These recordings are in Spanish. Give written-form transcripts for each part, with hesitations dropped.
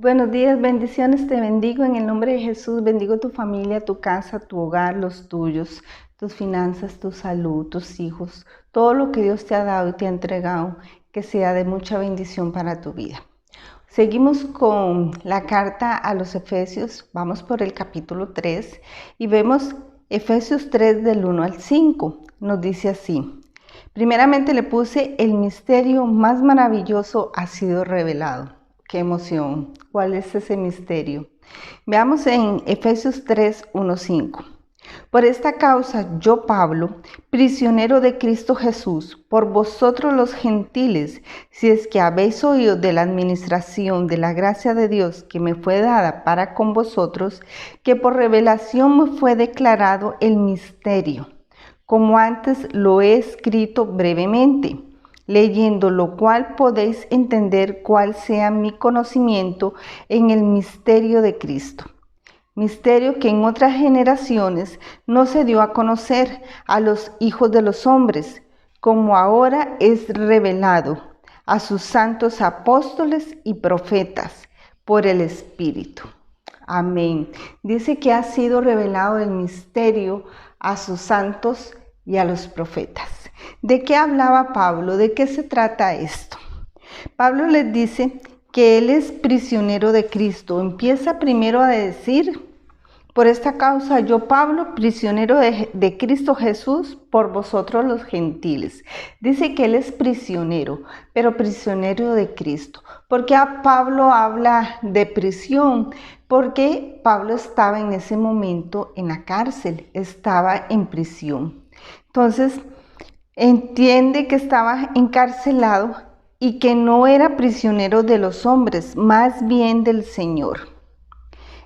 Buenos días, bendiciones, te bendigo en el nombre de Jesús, bendigo tu familia, tu casa, tu hogar, los tuyos, tus finanzas, tu salud, tus hijos, todo lo que Dios te ha dado y te ha entregado, que sea de mucha bendición para tu vida. Seguimos con la carta a los Efesios, vamos por el capítulo 3 y vemos Efesios 3 del 1 al 5, nos dice así. Primeramente le puse: el misterio más maravilloso ha sido revelado. ¡Qué emoción! ¿Cuál es ese misterio? Veamos en Efesios 3, 1, 5. Por esta causa yo, Pablo, prisionero de Cristo Jesús, por vosotros los gentiles, si es que habéis oído de la administración de la gracia de Dios que me fue dada para con vosotros, que por revelación me fue declarado el misterio, como antes lo he escrito brevemente, leyendo lo cual podéis entender cuál sea mi conocimiento en el misterio de Cristo. Misterio que en otras generaciones no se dio a conocer a los hijos de los hombres, como ahora es revelado a sus santos apóstoles y profetas por el Espíritu. Amén. Dice que ha sido revelado el misterio a sus santos y a los profetas. ¿De qué hablaba Pablo? ¿De qué se trata esto? Pablo les dice que él es prisionero de Cristo. Empieza primero a decir: por esta causa yo, Pablo, prisionero de Cristo Jesús, por vosotros los gentiles. Dice que él es prisionero, pero prisionero de Cristo. ¿Por qué a Pablo habla de prisión? Porque Pablo estaba en ese momento en la cárcel, estaba en prisión. Entonces, entiende que estaba encarcelado y que no era prisionero de los hombres, más bien del Señor.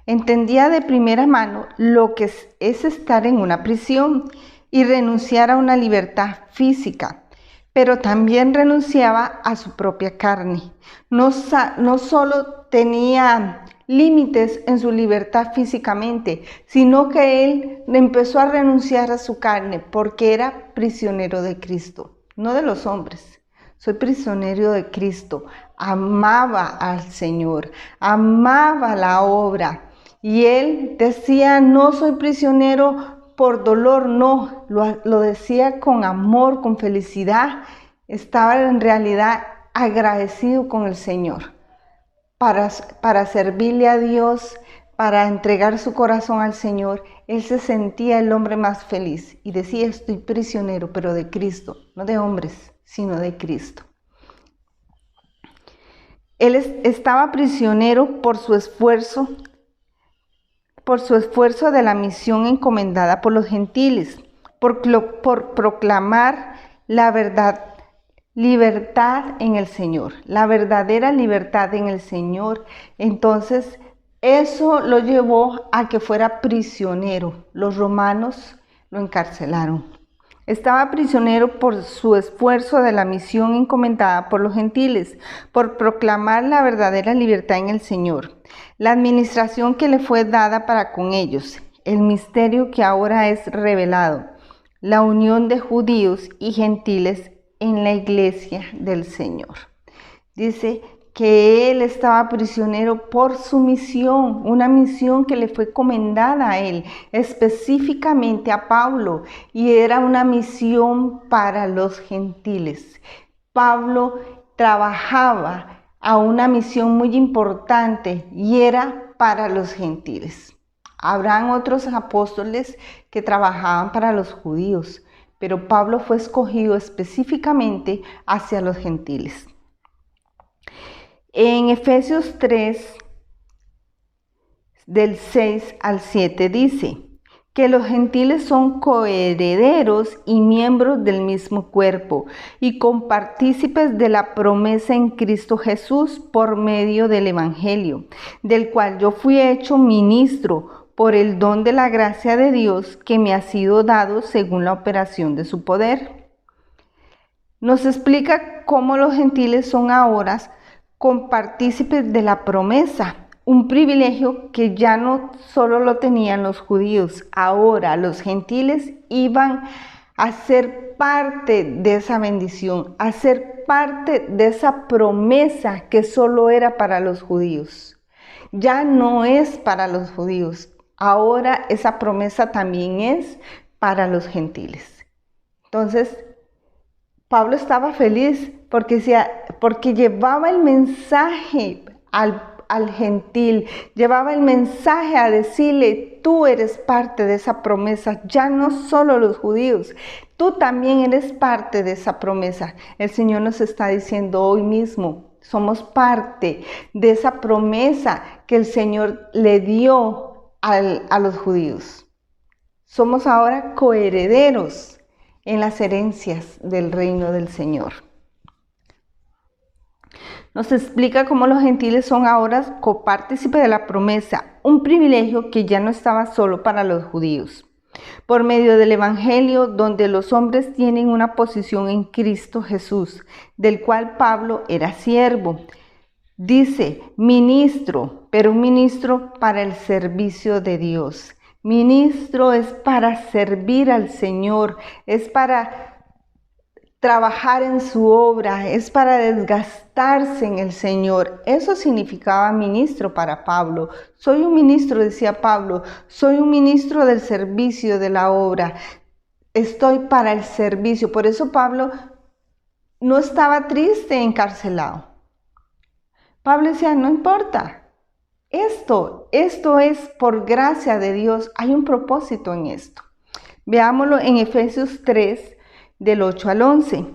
Entendía de primera mano lo que es estar en una prisión y renunciar a una libertad física, pero también renunciaba a su propia carne. No solo tenía límites en su libertad físicamente, sino que él empezó a renunciar a su carne porque era prisionero de Cristo, no de los hombres. Soy prisionero de Cristo. Amaba al Señor, amaba la obra. Y él decía: no soy prisionero por dolor, no, lo decía con amor, con felicidad. Estaba en realidad agradecido con el Señor para servirle a Dios, para entregar su corazón al Señor. Él se sentía el hombre más feliz y decía: estoy prisionero, pero de Cristo, no de hombres, sino de Cristo. Él estaba prisionero por su esfuerzo de la misión encomendada por los gentiles, por proclamar la verdad, libertad en el Señor, la verdadera libertad en el Señor. Entonces, eso lo llevó a que fuera prisionero. Los romanos lo encarcelaron. Estaba prisionero por su esfuerzo de la misión encomendada por los gentiles, por proclamar la verdadera libertad en el Señor, la administración que le fue dada para con ellos, el misterio que ahora es revelado, la unión de judíos y gentiles en la iglesia del Señor. Dice que él estaba prisionero por su misión, una misión que le fue encomendada a él, específicamente a Pablo, y era una misión para los gentiles. Pablo trabajaba a una misión muy importante y era para los gentiles. Habrán otros apóstoles que trabajaban para los judíos, pero Pablo fue escogido específicamente hacia los gentiles. En Efesios 3, del 6 al 7 dice que los gentiles son coherederos y miembros del mismo cuerpo y compartícipes de la promesa en Cristo Jesús por medio del Evangelio, del cual yo fui hecho ministro por el don de la gracia de Dios que me ha sido dado según la operación de su poder. Nos explica cómo los gentiles son ahora compartícipes de la promesa, un privilegio que ya no solo lo tenían los judíos. Ahora los gentiles iban a ser parte de esa bendición, a ser parte de esa promesa que solo era para los judíos. ya no es para los judíos. Ahora esa promesa también es para los gentiles. Entonces, Pablo estaba feliz porque llevaba el mensaje al gentil, llevaba el mensaje a decirle, tú eres parte de esa promesa, ya no solo los judíos, tú también eres parte de esa promesa. El Señor nos está diciendo hoy mismo, somos parte de esa promesa que el Señor le dio a los judíos. Somos ahora coherederos en las herencias del reino del Señor. Nos explica cómo los gentiles son ahora copartícipes de la promesa, un privilegio que ya no estaba solo para los judíos. Por medio del Evangelio, donde los hombres tienen una posición en Cristo Jesús, del cual Pablo era siervo. Dice ministro, pero un ministro para el servicio de Dios. Ministro es para servir al Señor, es para trabajar en su obra, es para desgastarse en el Señor. Eso significaba ministro para Pablo. Soy un ministro, decía Pablo, soy un ministro del servicio de la obra. Estoy para el servicio. Por eso Pablo no estaba triste, encarcelado. Pablo decía, no importa. Esto es por gracia de Dios. Hay un propósito en esto. Veámoslo en Efesios 3, del 8 al 11.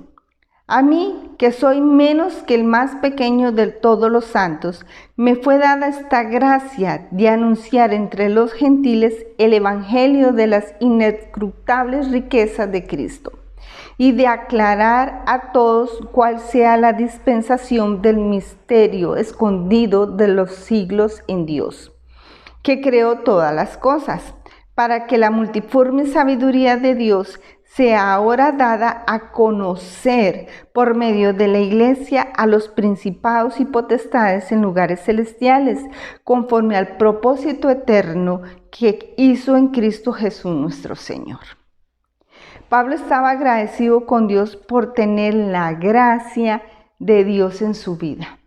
A mí, que soy menos que el más pequeño de todos los santos, me fue dada esta gracia de anunciar entre los gentiles el evangelio de las inescrutables riquezas de Cristo y de aclarar a todos cuál sea la dispensación del misterio escondido de los siglos en Dios, que creó todas las cosas, para que la multiforme sabiduría de Dios sea ahora dada a conocer por medio de la Iglesia a los principados y potestades en lugares celestiales, conforme al propósito eterno que hizo en Cristo Jesús nuestro Señor. Pablo estaba agradecido con Dios por tener la gracia de Dios en su vida.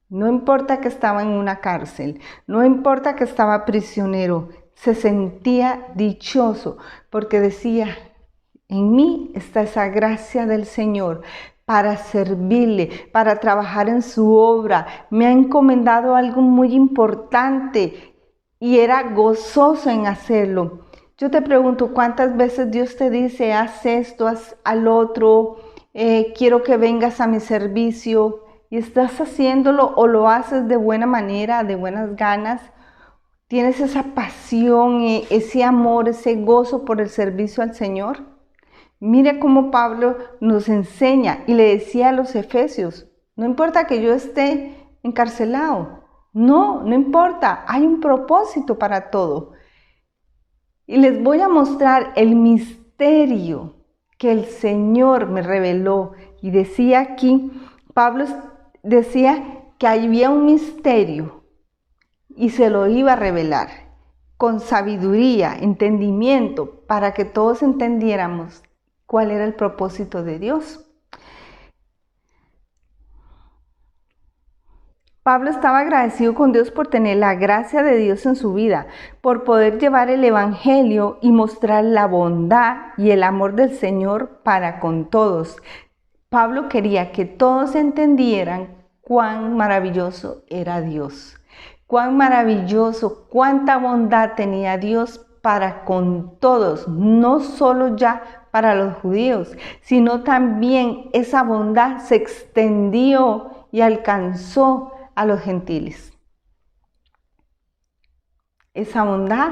No importa que estaba en una cárcel, no importa que estaba prisionero, se sentía dichoso porque decía, en mí está esa gracia del Señor para servirle, para trabajar en su obra. Me ha encomendado algo muy importante y era gozoso en hacerlo. Yo te pregunto, ¿cuántas veces Dios te dice, haz esto, haz al otro, quiero que vengas a mi servicio? ¿Y estás haciéndolo o lo haces de buena manera, de buenas ganas? ¿Tienes esa pasión, ese amor, ese gozo por el servicio al Señor? Mira cómo Pablo nos enseña y le decía a los efesios, no importa que yo esté encarcelado, no importa, hay un propósito para todo. Y les voy a mostrar el misterio que el Señor me reveló. Y decía aquí, Pablo decía que había un misterio y se lo iba a revelar con sabiduría, entendimiento, para que todos entendiéramos cuál era el propósito de Dios. Pablo estaba agradecido con Dios por tener la gracia de Dios en su vida, por poder llevar el evangelio y mostrar la bondad y el amor del Señor para con todos. Pablo quería que todos entendieran cuán maravilloso era Dios, cuán maravilloso, cuánta bondad tenía Dios para con todos, no solo ya para los judíos, sino también esa bondad se extendió y alcanzó a los gentiles. Esa bondad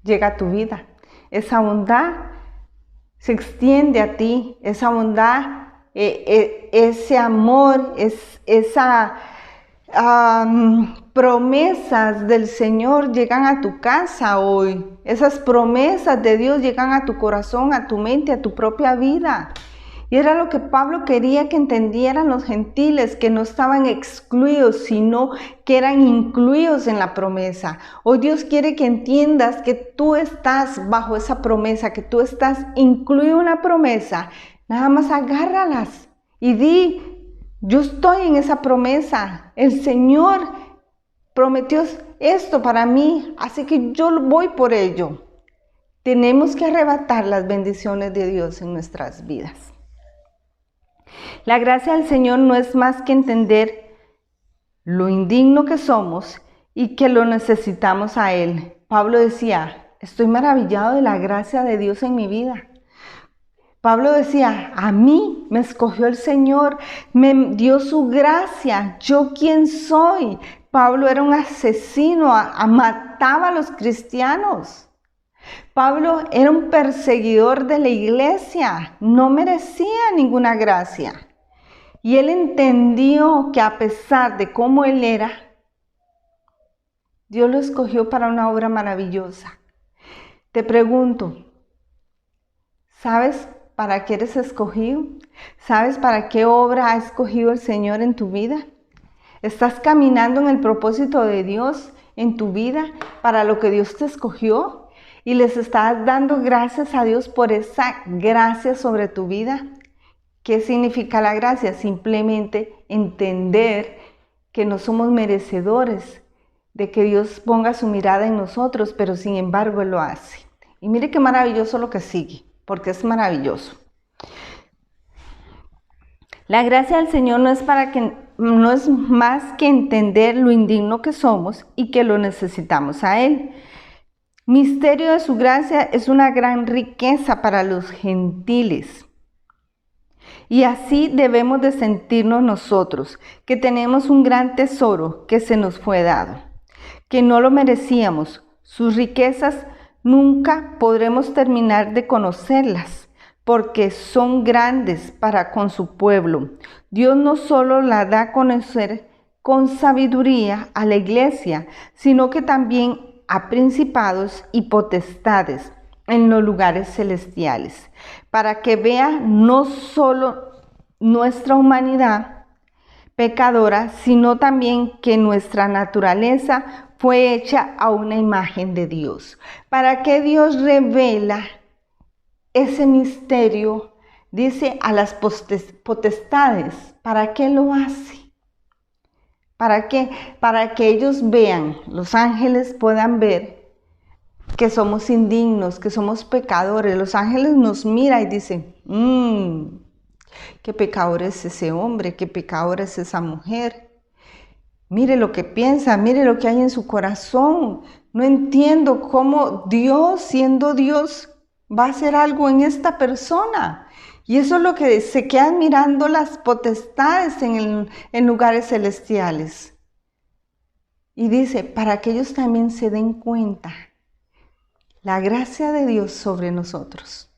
llega a tu vida, esa bondad se extiende a ti, esa bondad, ese amor, esa promesas del Señor llegan a tu casa hoy. Esas promesas de Dios llegan a tu corazón, a tu mente, a tu propia vida. Y era lo que Pablo quería que entendieran los gentiles, que no estaban excluidos, sino que eran incluidos en la promesa. Hoy Dios quiere que entiendas que tú estás bajo esa promesa, que tú estás incluido en la promesa. Nada más agárralas y di, yo estoy en esa promesa. El Señor prometió esto para mí, así que yo voy por ello. Tenemos que arrebatar las bendiciones de Dios en nuestras vidas. La gracia del Señor no es más que entender lo indigno que somos y que lo necesitamos a Él. Pablo decía, estoy maravillado de la gracia de Dios en mi vida. Pablo decía, a mí me escogió el Señor, me dio su gracia, ¿yo quién soy? Pablo era un asesino, mataba a los cristianos. Pablo era un perseguidor de la iglesia, no merecía ninguna gracia. Y él entendió que a pesar de cómo él era, Dios lo escogió para una obra maravillosa. Te pregunto, ¿sabes para qué eres escogido? ¿Sabes para qué obra ha escogido el Señor en tu vida? ¿Estás caminando en el propósito de Dios en tu vida para lo que Dios te escogió? ¿Y les estás dando gracias a Dios por esa gracia sobre tu vida? ¿Qué significa la gracia? Simplemente entender que no somos merecedores de que Dios ponga su mirada en nosotros, pero sin embargo Él lo hace. Y mire qué maravilloso lo que sigue, porque es maravilloso. La gracia del Señor no es más que entender lo indigno que somos y que lo necesitamos a Él. Misterio de su gracia es una gran riqueza para los gentiles. Y así debemos de sentirnos nosotros, que tenemos un gran tesoro que se nos fue dado, que no lo merecíamos. Sus riquezas nunca podremos terminar de conocerlas, porque son grandes para con su pueblo. Dios no solo la da a conocer con sabiduría a la iglesia, sino que también a principados y potestades en los lugares celestiales, para que vean no solo nuestra humanidad pecadora, sino también que nuestra naturaleza fue hecha a una imagen de Dios. ¿Para qué Dios revela ese misterio? Dice a las potestades. ¿Para qué lo hace? ¿Para qué? Para que ellos vean, los ángeles puedan ver que somos indignos, que somos pecadores. Los ángeles nos miran y dicen, qué pecador es ese hombre, qué pecador es esa mujer. Mire lo que piensa, mire lo que hay en su corazón. No entiendo cómo Dios, siendo Dios, va a hacer algo en esta persona. Y eso es lo que se quedan mirando las potestades en lugares celestiales. Y dice, para que ellos también se den cuenta la gracia de Dios sobre nosotros.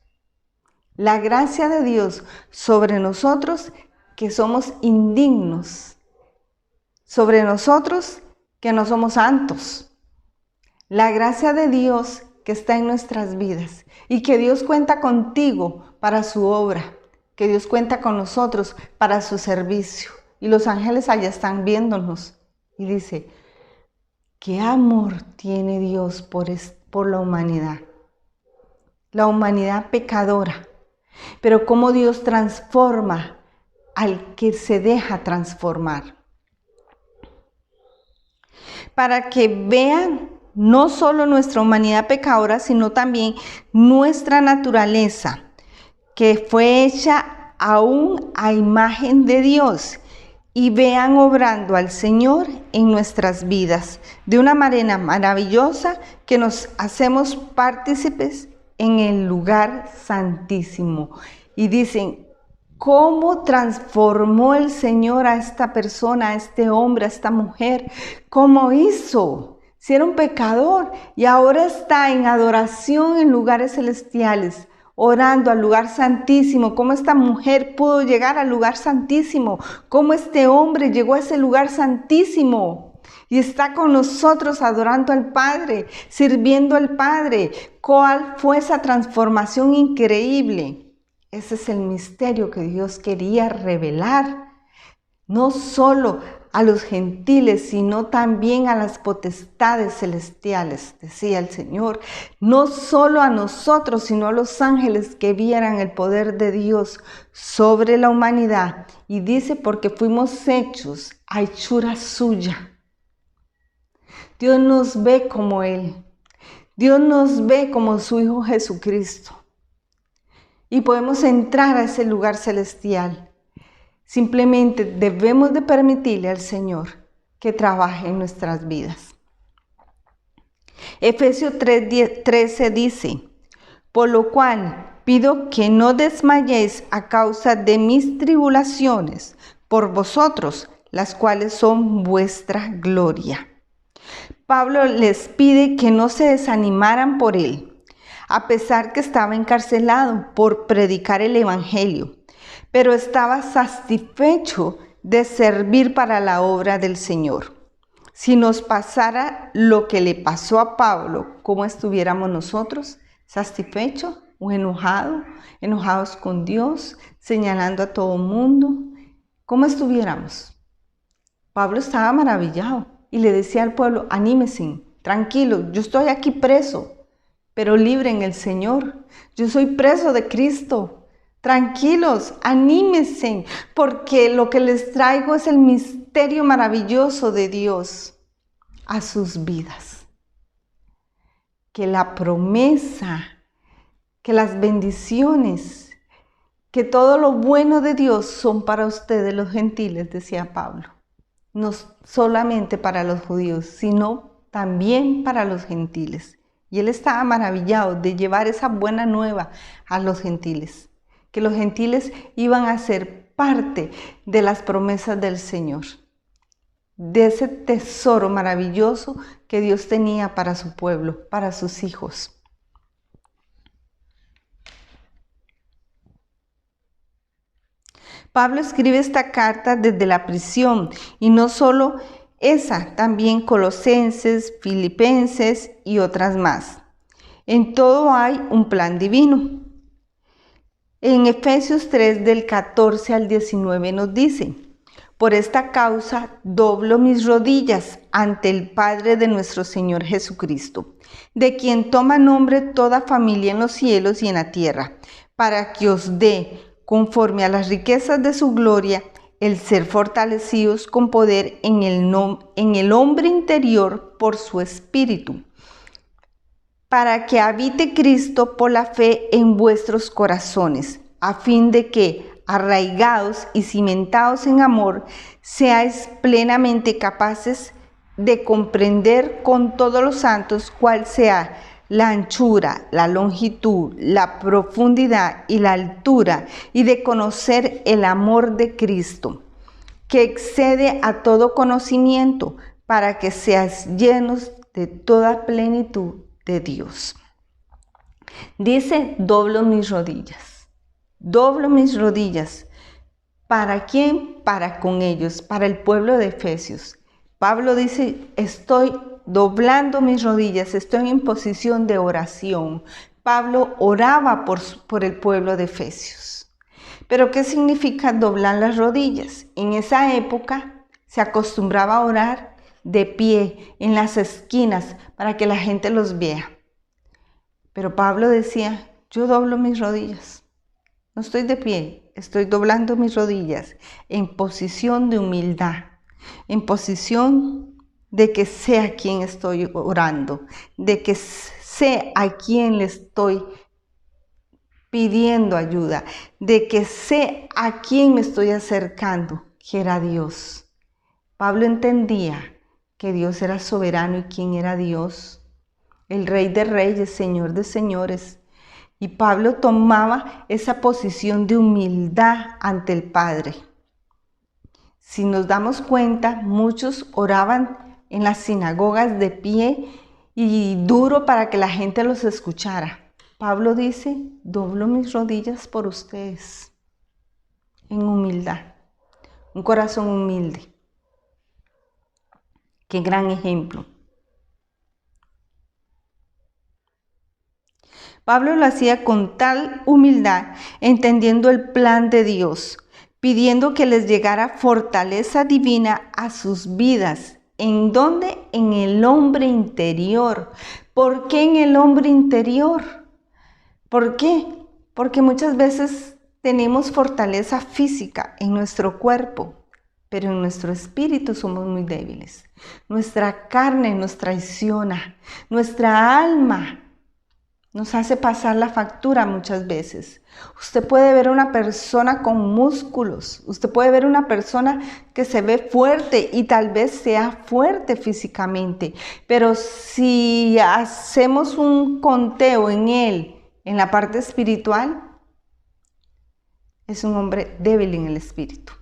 La gracia de Dios sobre nosotros que somos indignos. Sobre nosotros que no somos santos. La gracia de Dios que está en nuestras vidas. Y que Dios cuenta contigo para su obra. Que Dios cuenta con nosotros para su servicio. Y los ángeles allá están viéndonos. Y dice, ¿qué amor tiene Dios por la humanidad? La humanidad pecadora. Pero cómo Dios transforma al que se deja transformar. Para que vean no solo nuestra humanidad pecadora, sino también nuestra naturaleza, que fue hecha aún a imagen de Dios, y vean obrando al Señor en nuestras vidas de una manera maravillosa, que nos hacemos partícipes en el lugar santísimo. Y dicen, ¿cómo transformó el Señor a esta persona, a este hombre, a esta mujer? ¿Cómo hizo? Si era un pecador y ahora está en adoración en lugares celestiales, orando al lugar santísimo. ¿Cómo esta mujer pudo llegar al lugar santísimo? ¿Cómo este hombre llegó a ese lugar santísimo? Y está con nosotros adorando al Padre, sirviendo al Padre. ¿Cuál fue esa transformación increíble? Ese es el misterio que Dios quería revelar, no solo a los gentiles, sino también a las potestades celestiales, decía el Señor. No solo a nosotros, sino a los ángeles que vieran el poder de Dios sobre la humanidad. Y dice, porque fuimos hechos a hechura suya. Dios nos ve como Él. Dios nos ve como su Hijo Jesucristo. Y podemos entrar a ese lugar celestial. Simplemente debemos de permitirle al Señor que trabaje en nuestras vidas. Efesios 3:13 dice: por lo cual pido que no desmayéis a causa de mis tribulaciones por vosotros, las cuales son vuestra gloria. Pablo les pide que no se desanimaran por él, a pesar que estaba encarcelado por predicar el evangelio, pero estaba satisfecho de servir para la obra del Señor. Si nos pasara lo que le pasó a Pablo, ¿cómo estuviéramos nosotros? ¿Satisfechos o enojados con Dios, señalando a todo el mundo? ¿Cómo estuviéramos? Pablo estaba maravillado y le decía al pueblo: anímense, tranquilos, yo estoy aquí preso, pero libre en el Señor. Yo soy preso de Cristo. Tranquilos, anímense, porque lo que les traigo es el misterio maravilloso de Dios a sus vidas. Que la promesa, que las bendiciones, que todo lo bueno de Dios son para ustedes los gentiles, decía Pablo. No solamente para los judíos, sino también para los gentiles. Y él estaba maravillado de llevar esa buena nueva a los gentiles, que los gentiles iban a ser parte de las promesas del Señor, de ese tesoro maravilloso que Dios tenía para su pueblo, para sus hijos. Pablo escribe esta carta desde la prisión, y no solo esa, también Colosenses, Filipenses y otras más. En todo hay un plan divino. En Efesios 3, del 14 al 19 nos dice: por esta causa doblo mis rodillas ante el Padre de nuestro Señor Jesucristo, de quien toma nombre toda familia en los cielos y en la tierra, para que os dé, conforme a las riquezas de su gloria, el ser fortalecidos con poder en el hombre interior por su Espíritu, para que habite Cristo por la fe en vuestros corazones, a fin de que, arraigados y cimentados en amor, seáis plenamente capaces de comprender con todos los santos cuál sea la anchura, la longitud, la profundidad y la altura, y de conocer el amor de Cristo, que excede a todo conocimiento, para que seáis llenos de toda plenitud de Dios. Dice: doblo mis rodillas. Doblo mis rodillas. ¿Para quién? Para con ellos, para el pueblo de Efesios. Pablo dice: estoy doblando mis rodillas, estoy en posición de oración. Pablo oraba por el pueblo de Efesios. ¿Pero qué significa doblar las rodillas? En esa época se acostumbraba a orar de pie en las esquinas para que la gente los vea. Pero Pablo decía: yo doblo mis rodillas. No estoy de pie, estoy doblando mis rodillas en posición de humildad, en posición de que sé a quién estoy orando, de que sé a quién le estoy pidiendo ayuda, de que sé a quién me estoy acercando, que era Dios. Pablo entendía que Dios era soberano. ¿Y quién era Dios? El Rey de Reyes, Señor de Señores. Y Pablo tomaba esa posición de humildad ante el Padre. Si nos damos cuenta, muchos oraban en las sinagogas de pie y duro para que la gente los escuchara. Pablo dice: doblo mis rodillas por ustedes, en humildad, un corazón humilde. Qué gran ejemplo. Pablo lo hacía con tal humildad, entendiendo el plan de Dios, pidiendo que les llegara fortaleza divina a sus vidas. ¿En dónde? En el hombre interior. ¿Por qué en el hombre interior? ¿Por qué? Porque muchas veces tenemos fortaleza física en nuestro cuerpo, pero en nuestro espíritu somos muy débiles. Nuestra carne nos traiciona, nuestra alma nos hace pasar la factura muchas veces. Usted puede ver a una persona con músculos, usted puede ver una persona que se ve fuerte y tal vez sea fuerte físicamente, pero si hacemos un conteo en él, en la parte espiritual, es un hombre débil en el espíritu.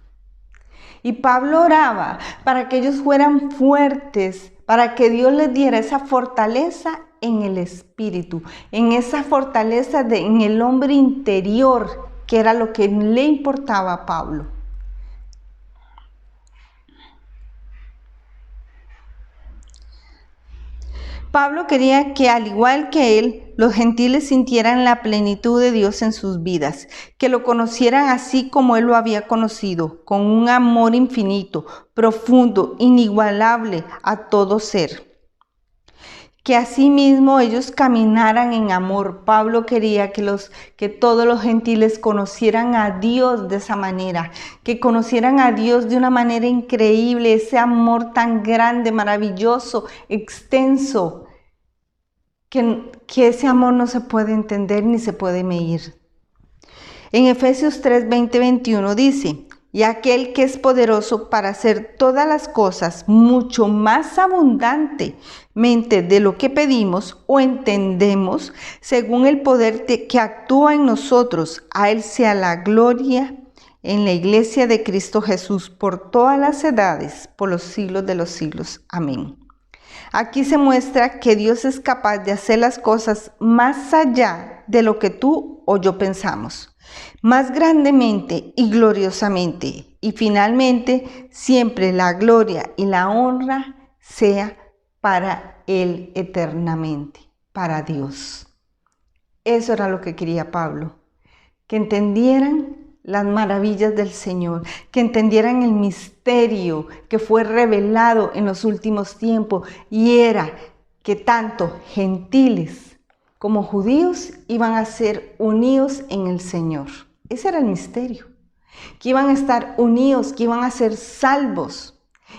Y Pablo oraba para que ellos fueran fuertes, para que Dios les diera esa fortaleza en el espíritu, en esa fortaleza en el hombre interior, que era lo que le importaba a Pablo. Pablo quería que, al igual que él, los gentiles sintieran la plenitud de Dios en sus vidas, que lo conocieran así como él lo había conocido, con un amor infinito, profundo, inigualable a todo ser. Que asimismo ellos caminaran en amor. Pablo quería que todos los gentiles conocieran a Dios de esa manera, que conocieran a Dios de una manera increíble, ese amor tan grande, maravilloso, extenso, que ese amor no se puede entender ni se puede medir. En Efesios 3, 20, 21 dice: y aquel que es poderoso para hacer todas las cosas mucho más abundantemente de lo que pedimos o entendemos, según el poder que actúa en nosotros. A Él sea la gloria en la iglesia de Cristo Jesús por todas las edades, por los siglos de los siglos. Amén. Aquí se muestra que Dios es capaz de hacer las cosas más allá de lo que tú o yo pensamos, más grandemente y gloriosamente. Y finalmente, siempre la gloria y la honra sea para Él eternamente, para Dios. Eso era lo que quería Pablo, que entendieran las maravillas del Señor, que entendieran el misterio que fue revelado en los últimos tiempos, y era que tanto gentiles como judíos iban a ser unidos en el Señor. Ese era el misterio, que iban a estar unidos, que iban a ser salvos,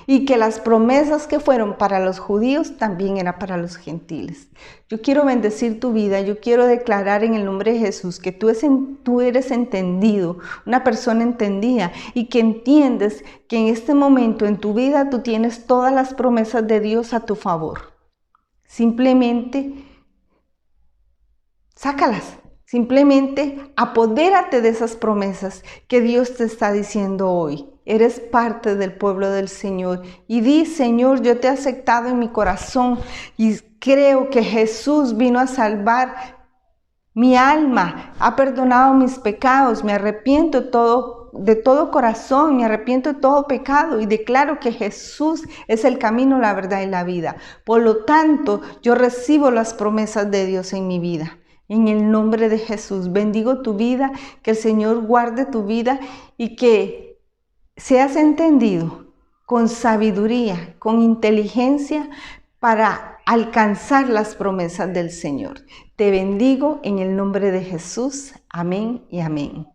y que las promesas que fueron para los judíos también eran para los gentiles. Yo quiero bendecir tu vida, yo quiero declarar en el nombre de Jesús que tú eres entendido, una persona entendida, y que entiendes que en este momento en tu vida tú tienes todas las promesas de Dios a tu favor. Simplemente sácalas. Simplemente apodérate de esas promesas que Dios te está diciendo hoy. Eres parte del pueblo del Señor. Y di: Señor, yo te he aceptado en mi corazón y creo que Jesús vino a salvar mi alma, ha perdonado mis pecados, me arrepiento de todo corazón, me arrepiento de todo pecado y declaro que Jesús es el camino, la verdad y la vida. Por lo tanto, yo recibo las promesas de Dios en mi vida. En el nombre de Jesús, bendigo tu vida, que el Señor guarde tu vida y que seas entendido con sabiduría, con inteligencia para alcanzar las promesas del Señor. Te bendigo en el nombre de Jesús. Amén y amén.